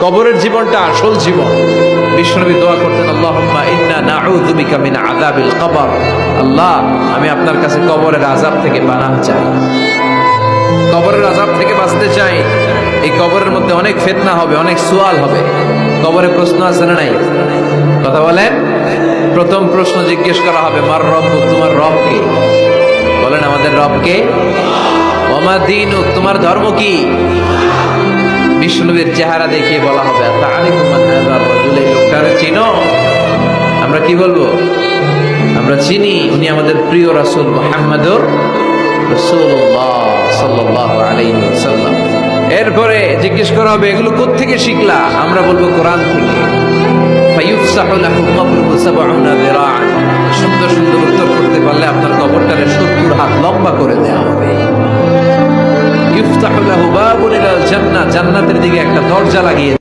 কবরের জীবনটা আসল জীবন। বিশ্বনবী দোয়া করতেন, আল্লাহুম্মা ইন্না নাউযু বিকা মিন আযাবিল কবর। আল্লাহ, আমি আপনার কাছে কবরের আযাব থেকে পানাহ চাই, কবরের আযাব থেকে বাঁচতে চাই। এই কবরের মধ্যে অনেক ফিতনা হবে, অনেক সুয়াল হবে। কবরে প্রশ্ন আছে না নাই? কথা বলেন। প্রথম প্রশ্ন জিজ্ঞেস করা হবে, মার রব্বুক, তোমার রব কে? বলেন, আমাদের রব কে? ওয়া মা দীনুক, তোমার ধর্ম কি? বিষ্ণুবীর চেহারা দেখিয়ে বলা হবে, তাআরিফু মান হাযার রাজুল, এই লোকটারে চিনো? আমরা কি বলবো? আমরা চিনি, উনি আমাদের প্রিয় রাসূল মুহাম্মদুর রাসূলুল্লাহ সাল্লাল্লাহু আলাইহি ওয়াসাল্লাম। এরপরে জিজ্ঞেস করা হবে, এগুলো কোত্থেকে শিখলা? আমরা বলবো, কোরআন থেকে। ফায়ুফসাহু লাহু কবরুহু ৭০ যিরাআন। সুন্দর সুন্দর উত্তর করতে পারলে আপনার কবরটারে ৭০ হাত লম্বা করে দেওয়া হবে। ইফতাহু লাহু বাবুন ইলাল জান্নাহ, জান্নাতের দিকে একটা দরজা লাগিয়ে